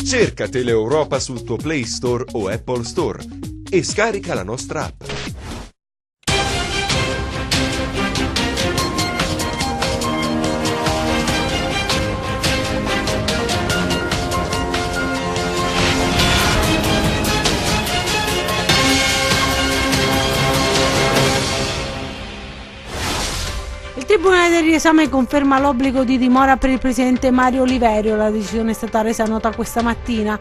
Cerca Teleeuropa sul tuo Play Store o Apple Store e scarica la nostra app. Il Tribunale del riesame conferma l'obbligo di dimora per il presidente Mario Oliverio. La decisione è stata resa nota questa mattina.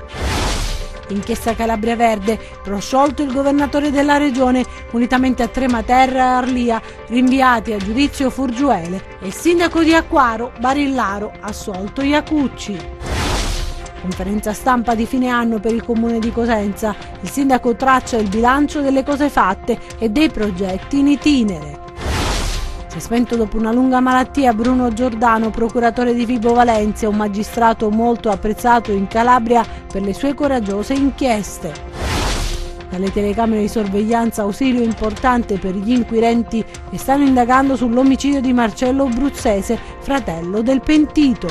Inchiesta Calabria Verde, prosciolto il governatore della regione, unitamente a Trematerra e Arlia, rinviati a giudizio Furgiuele, e il sindaco di Acquaro, Barillaro, assolto Iacucci. Conferenza stampa di fine anno per il comune di Cosenza. Il sindaco traccia il bilancio delle cose fatte e dei progetti in itinere. Si è spento dopo una lunga malattia Bruno Giordano, procuratore di Vibo Valentia, un magistrato molto apprezzato in Calabria per le sue coraggiose inchieste. Dalle telecamere di sorveglianza ausilio importante per gli inquirenti che stanno indagando sull'omicidio di Marcello Bruzzese, fratello del pentito.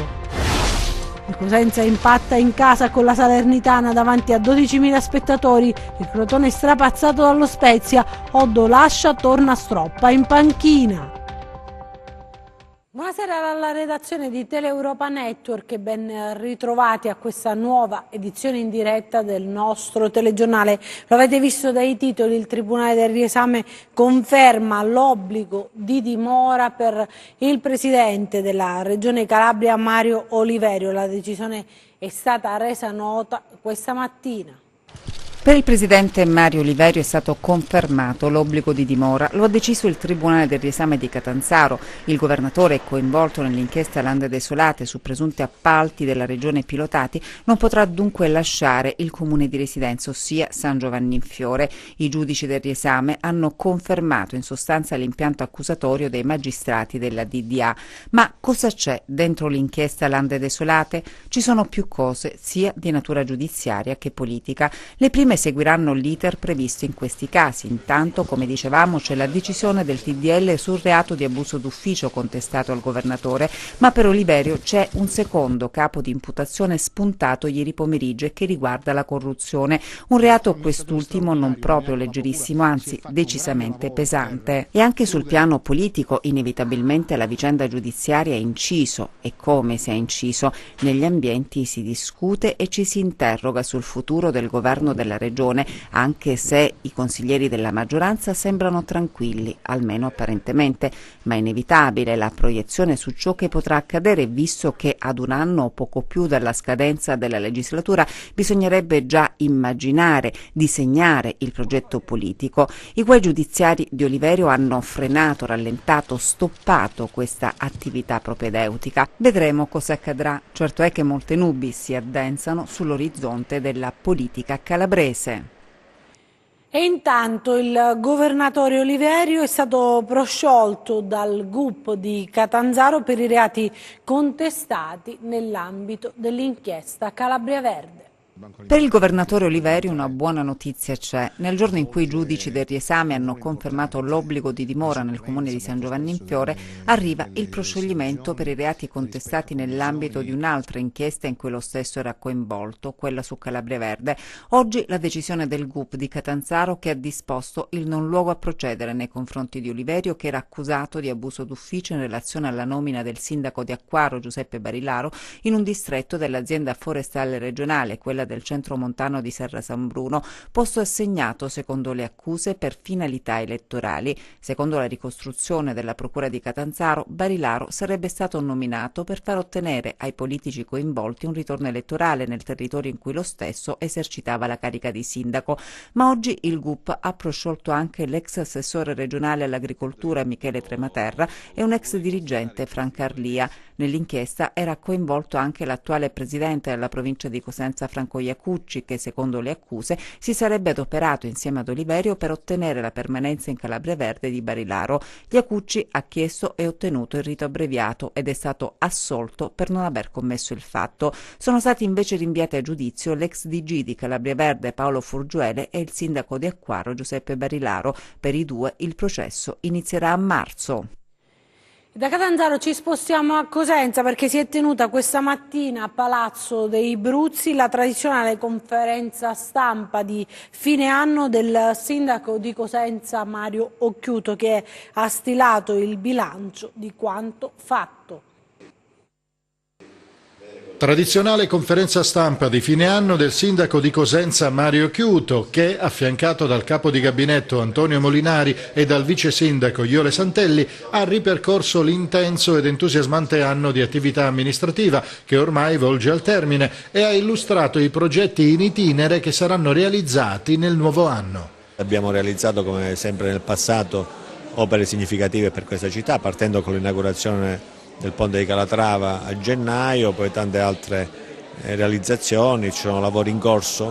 Il Cosenza impatta in casa con la Salernitana davanti a 12.000 spettatori. Il Crotone strapazzato dallo Spezia. Oddo lascia, torna Stroppa in panchina. Buonasera dalla redazione di Teleeuropa Network e ben ritrovati a questa nuova edizione in diretta del nostro telegiornale. Lo avete visto dai titoli, il Tribunale del riesame conferma l'obbligo di dimora per il presidente della Regione Calabria Mario Oliverio. La decisione è stata resa nota questa mattina. Per il presidente Mario Oliverio è stato confermato l'obbligo di dimora. Lo ha deciso il Tribunale del riesame di Catanzaro. Il governatore, coinvolto nell'inchiesta Lande Desolate su presunti appalti della regione pilotati, non potrà dunque lasciare il comune di residenza, ossia San Giovanni in Fiore. I giudici del riesame hanno confermato in sostanza l'impianto accusatorio dei magistrati della DDA. Ma cosa c'è dentro l'inchiesta Lande Desolate? Ci sono più cose, sia di natura giudiziaria che politica. Le prime seguiranno l'iter previsto in questi casi. Intanto, come dicevamo, c'è la decisione del TDL sul reato di abuso d'ufficio contestato al governatore, ma per Oliverio c'è un secondo capo di imputazione spuntato ieri pomeriggio e che riguarda la corruzione, un reato quest'ultimo non proprio leggerissimo, anzi decisamente pesante. E anche sul piano politico inevitabilmente la vicenda giudiziaria ha inciso, e come si è inciso. Negli ambienti si discute e ci si interroga sul futuro del governo della regione, anche se i consiglieri della maggioranza sembrano tranquilli, almeno apparentemente, ma è inevitabile la proiezione su ciò che potrà accadere, visto che ad un anno o poco più dalla scadenza della legislatura bisognerebbe già immaginare, disegnare il progetto politico. I guai giudiziari di Oliverio hanno frenato, rallentato, stoppato questa attività propedeutica. Vedremo cosa accadrà. Certo è che molte nubi si addensano sull'orizzonte della politica calabrese. E intanto il governatore Oliverio è stato prosciolto dal GUP di Catanzaro per i reati contestati nell'ambito dell'inchiesta Calabria Verde. Per il governatore Oliverio una buona notizia c'è. Nel giorno in cui i giudici del riesame hanno confermato l'obbligo di dimora nel comune di San Giovanni in Fiore, arriva il proscioglimento per i reati contestati nell'ambito di un'altra inchiesta in cui lo stesso era coinvolto, quella su Calabria Verde. Oggi la decisione del GUP di Catanzaro che ha disposto il non luogo a procedere nei confronti di Oliverio, che era accusato di abuso d'ufficio in relazione alla nomina del sindaco di Acquaro Giuseppe Barilaro in un distretto dell'azienda forestale regionale, quella del centro montano di Serra San Bruno, posto assegnato secondo le accuse per finalità elettorali. Secondo la ricostruzione della procura di Catanzaro, Barilaro sarebbe stato nominato per far ottenere ai politici coinvolti un ritorno elettorale nel territorio in cui lo stesso esercitava la carica di sindaco. Ma oggi il GUP ha prosciolto anche l'ex assessore regionale all'agricoltura Michele Trematerra e un ex dirigente Franca Arlia. Nell'inchiesta era coinvolto anche l'attuale presidente della provincia di Cosenza Franco Iacucci, che secondo le accuse si sarebbe adoperato insieme ad Oliverio per ottenere la permanenza in Calabria Verde di Barilaro. Iacucci ha chiesto e ottenuto il rito abbreviato ed è stato assolto per non aver commesso il fatto. Sono stati invece rinviati a giudizio l'ex DG di Calabria Verde Paolo Furgiuele e il sindaco di Acquaro Giuseppe Barilaro. Per i due il processo inizierà a marzo. Da Catanzaro ci spostiamo a Cosenza perché si è tenuta questa mattina a Palazzo dei Bruzzi la tradizionale conferenza stampa di fine anno del sindaco di Cosenza Mario Occhiuto, che ha stilato il bilancio di quanto fatto. Tradizionale conferenza stampa di fine anno del sindaco di Cosenza Mario Occhiuto, che, affiancato dal capo di gabinetto Antonio Molinari e dal vice sindaco Iole Santelli, ha ripercorso l'intenso ed entusiasmante anno di attività amministrativa che ormai volge al termine e ha illustrato i progetti in itinere che saranno realizzati nel nuovo anno. Abbiamo realizzato, come sempre nel passato, opere significative per questa città, partendo con l'inaugurazione del ponte di Calatrava a gennaio, poi tante altre realizzazioni, ci sono lavori in corso,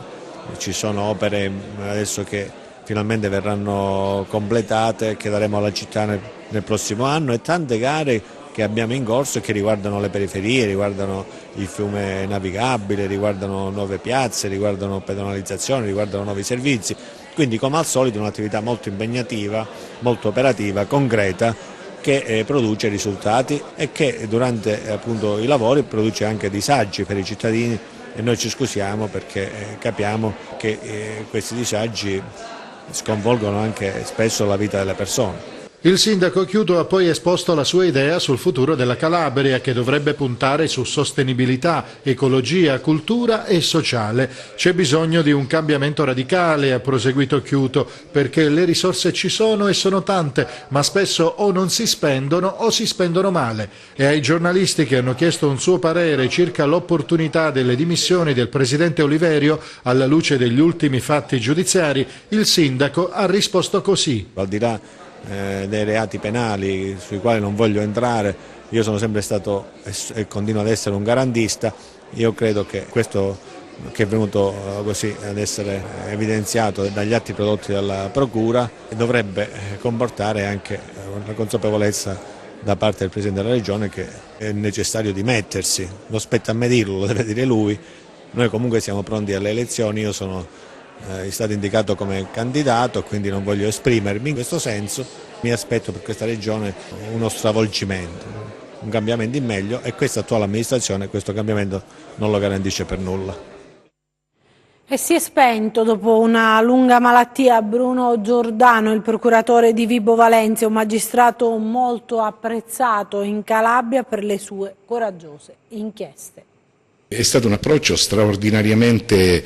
ci sono opere adesso che finalmente verranno completate, che daremo alla città nel prossimo anno, e tante gare che abbiamo in corso e che riguardano le periferie, riguardano il fiume navigabile, riguardano nuove piazze, riguardano pedonalizzazione, riguardano nuovi servizi. Quindi, come al solito, un'attività molto impegnativa, molto operativa, concreta, che produce risultati e che durante appunto i lavori produce anche disagi per i cittadini, e noi ci scusiamo perché capiamo che questi disagi sconvolgono anche spesso la vita delle persone. Il sindaco Occhiuto ha poi esposto la sua idea sul futuro della Calabria, che dovrebbe puntare su sostenibilità, ecologia, cultura e sociale. C'è bisogno di un cambiamento radicale, ha proseguito Occhiuto, perché le risorse ci sono e sono tante, ma spesso o non si spendono o si spendono male. E ai giornalisti che hanno chiesto un suo parere circa l'opportunità delle dimissioni del presidente Oliverio alla luce degli ultimi fatti giudiziari, il sindaco ha risposto così. Al di là dei reati penali sui quali non voglio entrare, io sono sempre stato e continuo ad essere un garantista. Io credo che questo che è venuto così ad essere evidenziato dagli atti prodotti dalla Procura dovrebbe comportare anche una consapevolezza da parte del Presidente della Regione che è necessario dimettersi. Non spetta a me dirlo, lo deve dire lui. Noi comunque siamo pronti alle elezioni, io sono stato indicato come candidato, quindi non voglio esprimermi in questo senso. Mi aspetto per questa regione uno stravolgimento, un cambiamento in meglio, e questa attuale amministrazione questo cambiamento non lo garantisce per nulla. E si è spento dopo una lunga malattia Bruno Giordano, il procuratore di Vibo Valentia, un magistrato molto apprezzato in Calabria per le sue coraggiose inchieste. È stato un approccio straordinariamente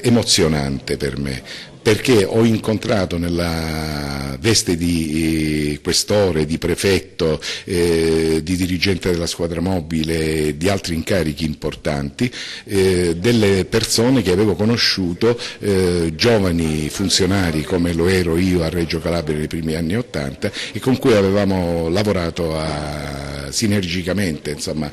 emozionante per me, perché ho incontrato nella veste di questore, di prefetto, di dirigente della squadra mobile, di altri incarichi importanti, delle persone che avevo conosciuto, giovani funzionari come lo ero io a Reggio Calabria nei primi anni '80 e con cui avevamo lavorato sinergicamente, insomma,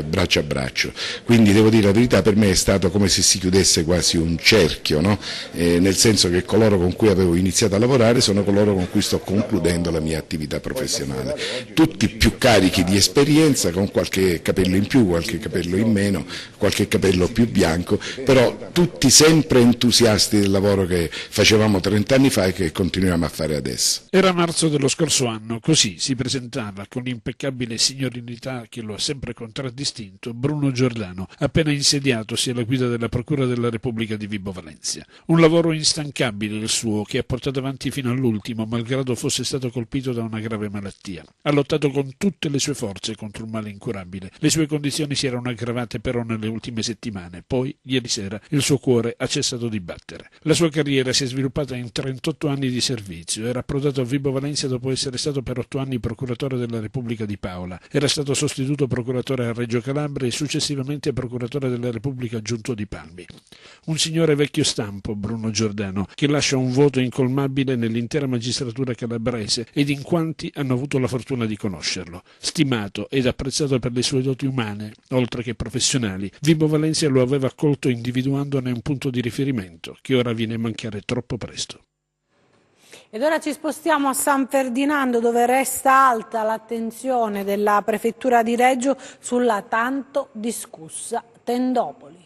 braccio a braccio. Quindi devo dire la verità, per me è stato come se si chiudesse quasi un cerchio, no? Nel senso che coloro con cui avevo iniziato a lavorare sono coloro con cui sto concludendo la mia attività professionale, tutti più carichi di esperienza, con qualche capello in più, qualche capello in meno, qualche capello più bianco, però tutti sempre entusiasti del lavoro che facevamo 30 anni fa e che continuiamo a fare adesso. Era marzo dello scorso anno, così si presentava con l'impeccabile signorilità che lo ha sempre contraddistinto Bruno Giordano, appena insediatosi alla guida della Procura della Repubblica di Vibo Valentia. Un lavoro instancabile il suo, che ha portato avanti fino all'ultimo, malgrado fosse stato colpito da una grave malattia. Ha lottato con tutte le sue forze contro un male incurabile. Le sue condizioni si erano aggravate però nelle ultime settimane, poi ieri sera il suo cuore ha cessato di battere. La sua carriera si è sviluppata in 38 anni di servizio. Era approdato a Vibo Valentia dopo essere stato per 8 anni procuratore della Repubblica di Paola. Era stato sostituto procuratore a Reggio Calabria e successivamente procuratore della Repubblica aggiunto di Palmi. Un signore vecchio stampo, Bruno Giordano, che lascia un voto incolmabile nell'intera magistratura calabrese ed in quanti hanno avuto la fortuna di conoscerlo. Stimato ed apprezzato per le sue doti umane, oltre che professionali, Vibo Valentia lo aveva accolto individuandone un punto di riferimento che ora viene a mancare troppo presto. Ed ora ci spostiamo a San Ferdinando, dove resta alta l'attenzione della Prefettura di Reggio sulla tanto discussa Tendopoli.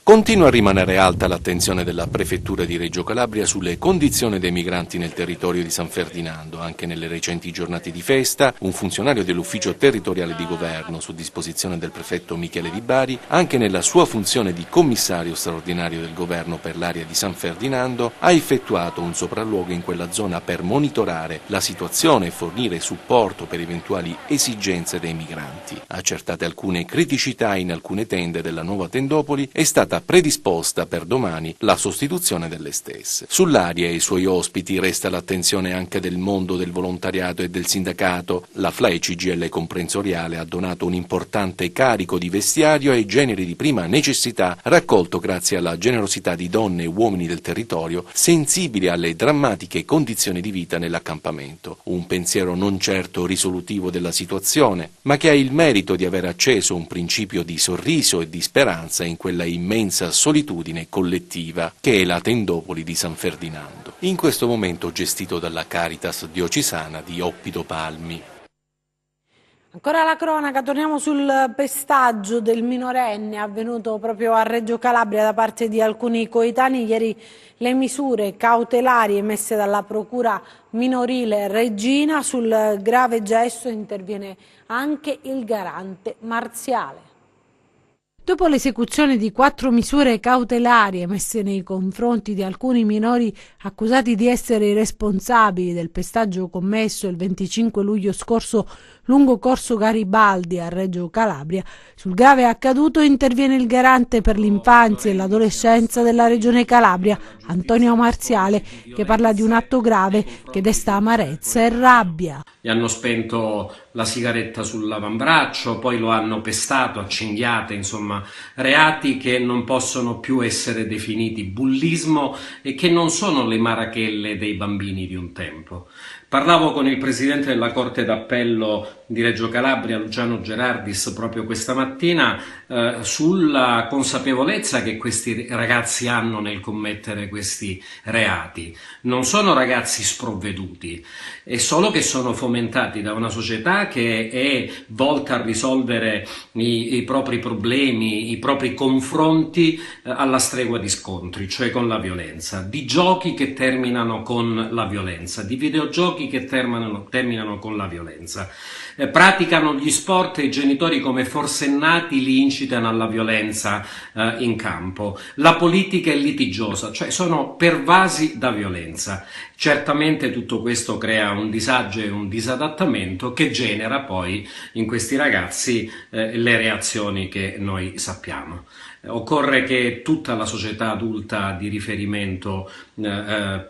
Continua a rimanere alta l'attenzione della Prefettura di Reggio Calabria sulle condizioni dei migranti nel territorio di San Ferdinando. Anche nelle recenti giornate di festa, un funzionario dell'Ufficio Territoriale di Governo, su disposizione del prefetto Michele Di Bari, anche nella sua funzione di commissario straordinario del Governo per l'area di San Ferdinando, ha effettuato un sopralluogo in quella zona per monitorare la situazione e fornire supporto per eventuali esigenze dei migranti. Accertate alcune criticità in alcune tende della nuova tendopoli, è stata predisposta per domani la sostituzione delle stesse. Sull'area e i suoi ospiti resta l'attenzione anche del mondo del volontariato e del sindacato. La FLAE CGIL Comprensoriale ha donato un importante carico di vestiario ai generi di prima necessità, raccolto grazie alla generosità di donne e uomini del territorio sensibili alle drammatiche condizioni di vita nell'accampamento. Un pensiero non certo risolutivo della situazione, ma che ha il merito di aver acceso un principio di sorriso e di speranza in quella immensa solitudine collettiva che è la tendopoli di San Ferdinando, in questo momento gestito dalla Caritas diocesana di Oppido Palmi. Ancora la cronaca, torniamo sul pestaggio del minorenne avvenuto proprio a Reggio Calabria da parte di alcuni coetanei. Ieri le misure cautelari emesse dalla Procura minorile Reggina. Sul grave gesto interviene anche il garante marziale. Dopo l'esecuzione di 4 misure cautelari emesse nei confronti di alcuni minori accusati di essere i responsabili del pestaggio commesso il 25 luglio scorso lungo Corso Garibaldi a Reggio Calabria, sul grave accaduto interviene il garante per l'infanzia e l'adolescenza della Regione Calabria, Antonio Marziale, che parla di un atto grave che desta amarezza e rabbia. Gli hanno spento la sigaretta sull'avambraccio, poi lo hanno pestato a cinghiate, insomma reati che non possono più essere definiti bullismo e che non sono le marachelle dei bambini di un tempo. Parlavo con il presidente della Corte d'Appello di Reggio Calabria, Luciano Gerardis, proprio questa mattina sulla consapevolezza che questi ragazzi hanno nel commettere questi reati. Non sono ragazzi sprovveduti, è solo che sono fomentati da una società che è volta a risolvere i propri problemi, i propri confronti alla stregua di scontri, cioè con la violenza, di giochi che terminano con la violenza, di videogiochi che terminano con la violenza. Praticano gli sport e i genitori come forsennati li incitano alla violenza in campo. La politica è litigiosa, cioè sono pervasi da violenza. Certamente tutto questo crea un disagio e un disadattamento che genera poi in questi ragazzi le reazioni che noi sappiamo. Occorre che tutta la società adulta di riferimento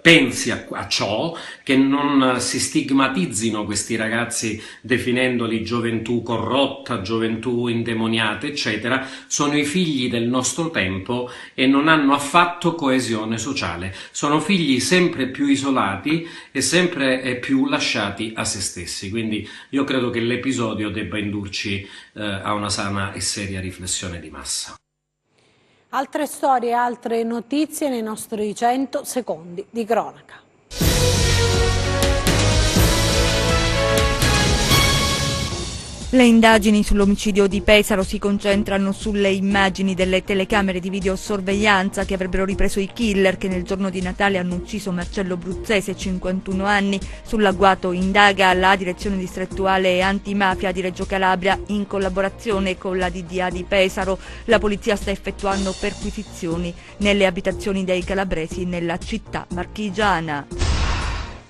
pensi a ciò, che non si stigmatizzino questi ragazzi definendoli gioventù corrotta, gioventù indemoniata, eccetera. Sono i figli del nostro tempo e non hanno affatto coesione sociale. Sono figli sempre più isolati e sempre più lasciati a se stessi. Quindi io credo che l'episodio debba indurci a una sana e seria riflessione di massa. Altre storie, altre notizie nei nostri 100 secondi di cronaca. Le indagini sull'omicidio di Pesaro si concentrano sulle immagini delle telecamere di videosorveglianza che avrebbero ripreso i killer che nel giorno di Natale hanno ucciso Marcello Bruzzese, 51 anni. Sull'agguato indaga la Direzione Distrettuale Antimafia di Reggio Calabria in collaborazione con la DDA di Pesaro. La polizia sta effettuando perquisizioni nelle abitazioni dei calabresi nella città marchigiana.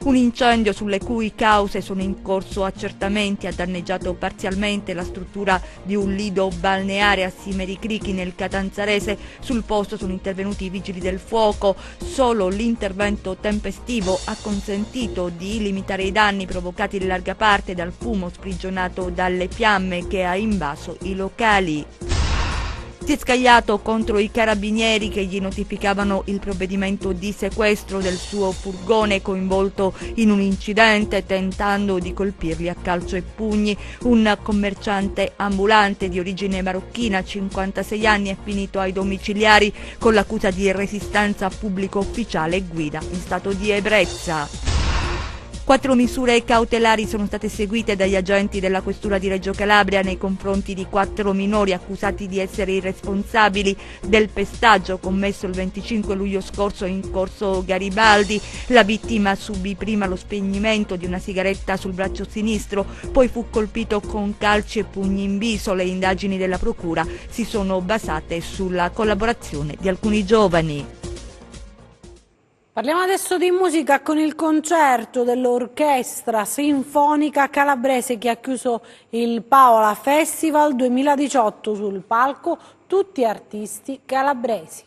Un incendio sulle cui cause sono in corso accertamenti ha danneggiato parzialmente la struttura di un lido balneare a Simeri Crichi nel Catanzarese. Sul posto sono intervenuti i vigili del fuoco. Solo l'intervento tempestivo ha consentito di limitare i danni provocati in larga parte dal fumo sprigionato dalle fiamme che ha invaso i locali. Si è scagliato contro i carabinieri che gli notificavano il provvedimento di sequestro del suo furgone coinvolto in un incidente, tentando di colpirli a calcio e pugni. Un commerciante ambulante di origine marocchina, 56 anni, è finito ai domiciliari con l'accusa di resistenza a pubblico ufficiale e guida in stato di ebbrezza. 4 misure cautelari sono state eseguite dagli agenti della Questura di Reggio Calabria nei confronti di 4 minori accusati di essere i responsabili del pestaggio commesso il 25 luglio scorso in corso Garibaldi. La vittima subì prima lo spegnimento di una sigaretta sul braccio sinistro, poi fu colpito con calci e pugni in viso. Le indagini della procura si sono basate sulla collaborazione di alcuni giovani. Parliamo adesso di musica con il concerto dell'Orchestra Sinfonica Calabrese che ha chiuso il Paola Festival 2018, sul palco tutti artisti calabresi.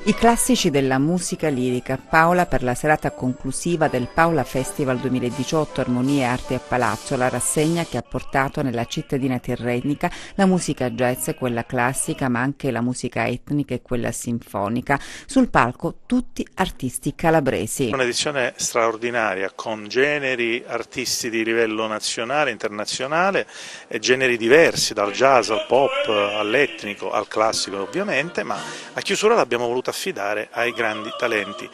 I classici della musica lirica. Paola per la serata conclusiva del Paola Festival 2018 Armonie e Arte a Palazzo, la rassegna che ha portato nella cittadina tirrenica la musica jazz e quella classica, ma anche la musica etnica e quella sinfonica. Sul palco tutti artisti calabresi. Un'edizione straordinaria con generi, artisti di livello nazionale, internazionale, e generi diversi, dal jazz al pop, all'etnico, al classico ovviamente, ma a chiusura l'abbiamo voluta affidare ai grandi talenti,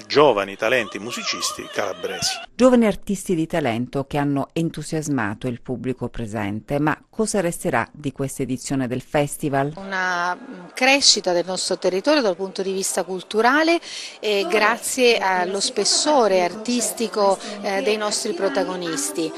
giovani talenti musicisti calabresi. Giovani artisti di talento che hanno entusiasmato il pubblico presente, ma cosa resterà di questa edizione del festival? Una crescita del nostro territorio dal punto di vista culturale grazie allo spessore artistico dei nostri protagonisti,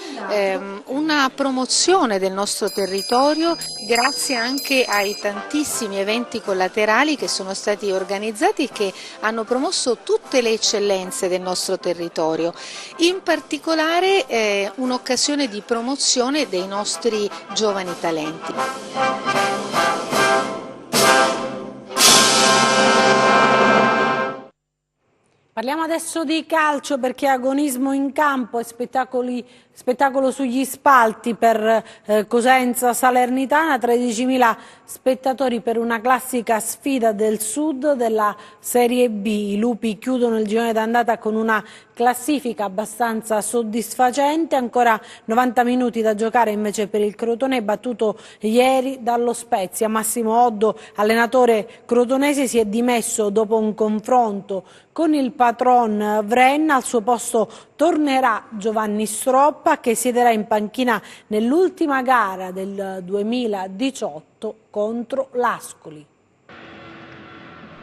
una promozione del nostro territorio grazie anche ai tantissimi eventi collaterali che sono stati organizzati e che hanno promosso tutte le eccellenze del nostro territorio, in particolare un'occasione di promozione dei nostri giovani talenti. Parliamo adesso di calcio perché agonismo in campo e spettacolo sugli spalti per Cosenza Salernitana, 13.000 spettatori per una classica sfida del sud della Serie B. I lupi chiudono il girone d'andata con una classifica abbastanza soddisfacente, ancora 90 minuti da giocare invece per il Crotone, battuto ieri dallo Spezia. Massimo Oddo, allenatore crotonese, si è dimesso dopo un confronto con il patron Vrenna. Al suo posto tornerà Giovanni Stroppa, che siederà in panchina nell'ultima gara del 2018 contro l'Ascoli.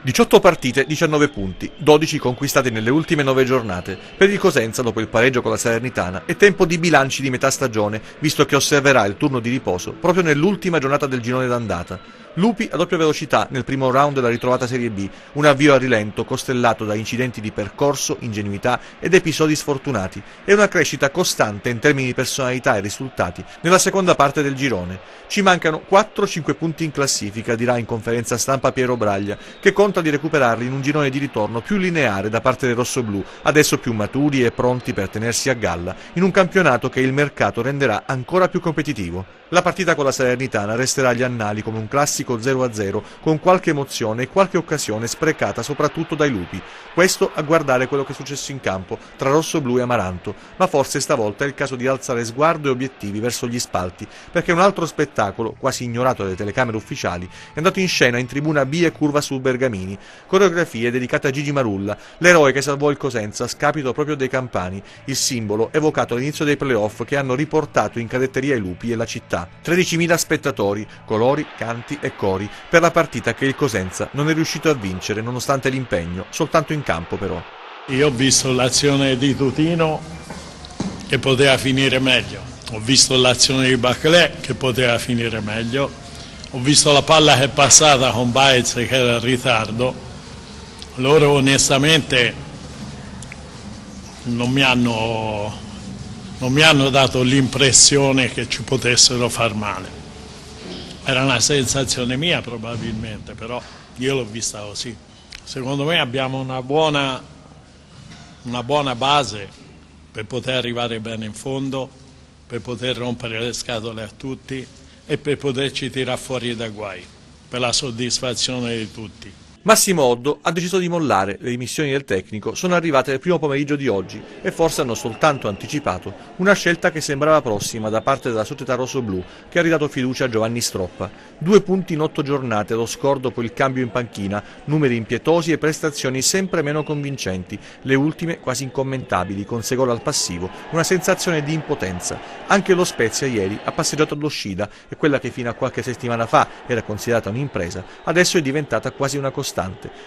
18 partite, 19 punti, 12 conquistati nelle ultime 9 giornate. Per il Cosenza, dopo il pareggio con la Salernitana, è tempo di bilanci di metà stagione, visto che osserverà il turno di riposo proprio nell'ultima giornata del girone d'andata. Lupi a doppia velocità nel primo round della ritrovata Serie B, un avvio a rilento costellato da incidenti di percorso, ingenuità ed episodi sfortunati, e una crescita costante in termini di personalità e risultati nella seconda parte del girone. Ci mancano 4-5 punti in classifica, dirà in conferenza stampa Piero Braglia, che conta di recuperarli in un girone di ritorno più lineare da parte dei rossoblù, adesso più maturi e pronti per tenersi a galla in un campionato che il mercato renderà ancora più competitivo. La partita con la Salernitana resterà agli annali come un classico 0-0 con qualche emozione e qualche occasione sprecata soprattutto dai lupi. Questo a guardare quello che è successo in campo tra rossoblù e Amaranto, ma forse stavolta è il caso di alzare sguardo e obiettivi verso gli spalti, perché un altro spettacolo, quasi ignorato dalle telecamere ufficiali, è andato in scena in tribuna B e curva sul Bergamini. Coreografie dedicate a Gigi Marulla, l'eroe che salvò il Cosenza a scapito proprio dei campani, il simbolo evocato all'inizio dei playoff che hanno riportato in cadetteria i lupi e la città. 13.000 spettatori, colori, canti e cori per la partita che il Cosenza non è riuscito a vincere nonostante l'impegno, soltanto in campo però. Io ho visto l'azione di Tutino che poteva finire meglio, ho visto l'azione di Baclé che poteva finire meglio, ho visto la palla che è passata con Baez che era in ritardo. Loro onestamente non mi hanno dato l'impressione che ci potessero far male. Era una sensazione mia probabilmente, però io l'ho vista così. Secondo me abbiamo una buona base per poter arrivare bene in fondo, per poter rompere le scatole a tutti e per poterci tirare fuori dai guai, per la soddisfazione di tutti. Massimo Oddo ha deciso di mollare, le dimissioni del tecnico sono arrivate nel primo pomeriggio di oggi e forse hanno soltanto anticipato una scelta che sembrava prossima da parte della società rossoblù che ha ridato fiducia a Giovanni Stroppa. 2 punti in 8 giornate allo score dopo il cambio in panchina, numeri impietosi e prestazioni sempre meno convincenti, le ultime quasi incommentabili, con 6 gol al passivo, una sensazione di impotenza. Anche lo Spezia ieri ha passeggiato allo Scida e quella che fino a qualche settimana fa era considerata un'impresa, adesso è diventata quasi una costante.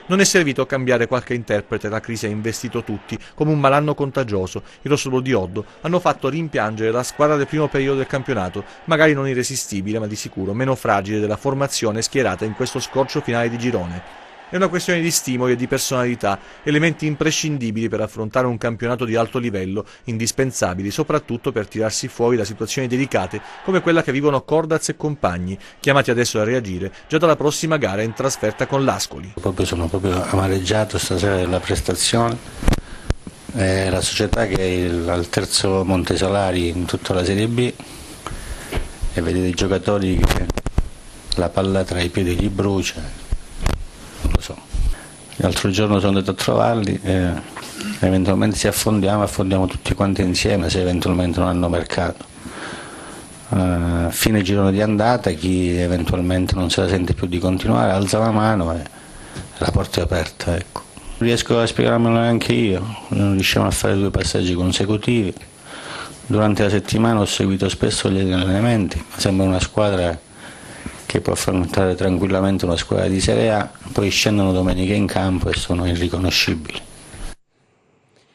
Non è servito a cambiare qualche interprete, la crisi ha investito tutti come un malanno contagioso. I rossoblù di Oddo hanno fatto rimpiangere la squadra del primo periodo del campionato, magari non irresistibile ma di sicuro meno fragile della formazione schierata in questo scorcio finale di girone. È una questione di stimoli e di personalità, elementi imprescindibili per affrontare un campionato di alto livello, indispensabili soprattutto per tirarsi fuori da situazioni delicate come quella che vivono Cordaz e compagni, chiamati adesso a reagire già dalla prossima gara in trasferta con l'Ascoli. Sono proprio amareggiato stasera della prestazione. La società che è al terzo Montesolari in tutta la Serie B e vedete i giocatori che la palla tra i piedi gli brucia. Non lo so. L'altro giorno sono andato a trovarli e eventualmente se affondiamo tutti quanti insieme se eventualmente non hanno mercato. Fine girone di andata, chi eventualmente non se la sente più di continuare alza la mano e la porta è aperta. Ecco. Non riesco a spiegarmelo neanche io, non riusciamo a fare 2 passaggi consecutivi. Durante la settimana ho seguito spesso gli allenamenti, sembra una squadra che può affrontare tranquillamente una squadra di Serie A, poi scendono domenica in campo e sono irriconoscibili.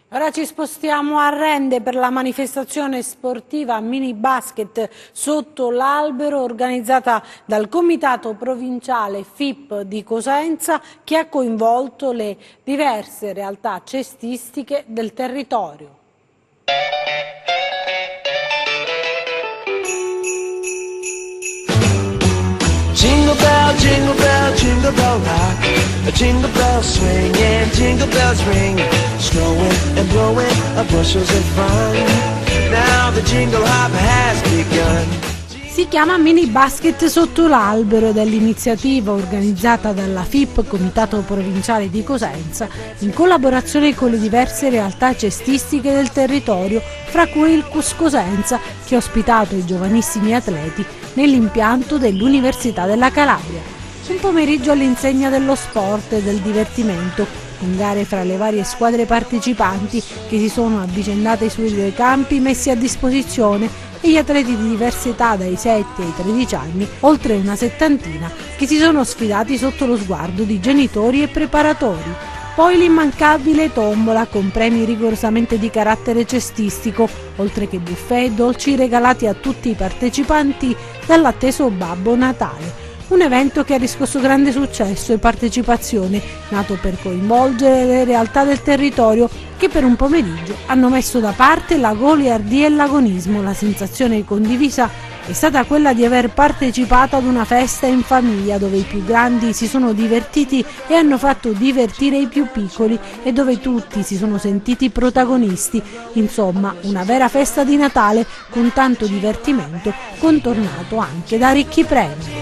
Ora ci spostiamo a Rende per la manifestazione sportiva mini basket sotto l'albero organizzata dal Comitato Provinciale FIP di Cosenza che ha coinvolto le diverse realtà cestistiche del territorio. Jingle bell, jingle bell, jingle bell rock. A jingle bell swing and jingle bells ring. Snowing and blowing up bushels of fun. Now the jingle hop has begun. Si chiama Mini Basket sotto l'albero ed è l'iniziativa organizzata dalla FIP, Comitato Provinciale di Cosenza, in collaborazione con le diverse realtà cestistiche del territorio, fra cui il CUS Cosenza, che ha ospitato i giovanissimi atleti nell'impianto dell'Università della Calabria. Un pomeriggio all'insegna dello sport e del divertimento, con gare fra le varie squadre partecipanti che si sono avvicendate sui 2 campi messi a disposizione e gli atleti di diverse età dai 7 ai 13 anni, oltre una settantina, che si sono sfidati sotto lo sguardo di genitori e preparatori. Poi l'immancabile tombola con premi rigorosamente di carattere cestistico, oltre che buffet e dolci regalati a tutti i partecipanti dall'atteso Babbo Natale. Un evento che ha riscosso grande successo e partecipazione, nato per coinvolgere le realtà del territorio che per un pomeriggio hanno messo da parte la goliardia e l'agonismo. La sensazione condivisa è stata quella di aver partecipato ad una festa in famiglia dove i più grandi si sono divertiti e hanno fatto divertire i più piccoli e dove tutti si sono sentiti protagonisti. Insomma, una vera festa di Natale con tanto divertimento, contornato anche da ricchi premi.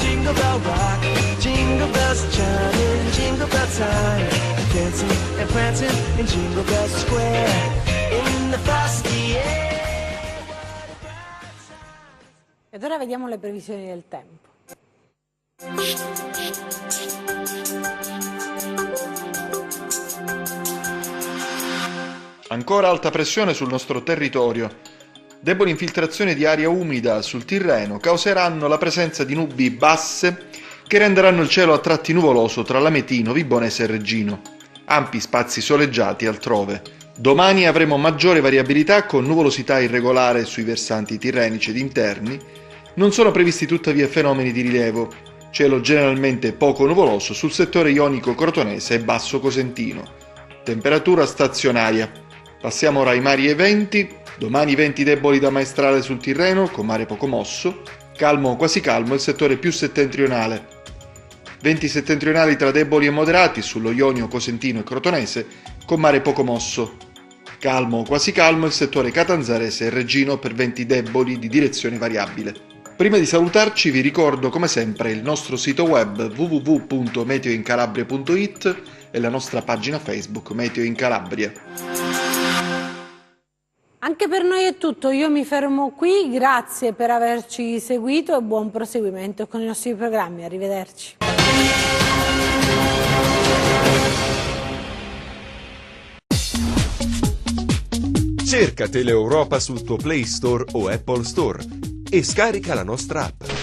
Jingle bell rock, jingle bells chiming, jingle bell time, dancing and prancing in Jingle Bell Square, in the frosty air. Ed ora vediamo le previsioni del tempo. Ancora alta pressione sul nostro territorio. Deboli infiltrazioni di aria umida sul Tirreno causeranno la presenza di nubi basse che renderanno il cielo a tratti nuvoloso tra Lametino, Vibonese e Reggino. Ampi spazi soleggiati altrove. Domani avremo maggiore variabilità con nuvolosità irregolare sui versanti tirrenici ed interni. Non sono previsti tuttavia fenomeni di rilievo. Cielo generalmente poco nuvoloso sul settore ionico-crotonese e basso cosentino. Temperatura stazionaria. Passiamo ora ai mari e venti. Domani venti deboli da maestrale sul Tirreno, con mare poco mosso. Calmo o quasi calmo il settore più settentrionale. Venti settentrionali tra deboli e moderati sullo Ionio, Cosentino e Crotonese, con mare poco mosso. Calmo o quasi calmo il settore catanzarese e reggino per venti deboli di direzione variabile. Prima di salutarci vi ricordo come sempre il nostro sito web www.meteoincalabria.it e la nostra pagina Facebook Meteo in Calabria. Anche per noi è tutto, io mi fermo qui, grazie per averci seguito e buon proseguimento con i nostri programmi, arrivederci. Cerca Teleeuropa sul tuo Play Store o Apple Store e scarica la nostra app.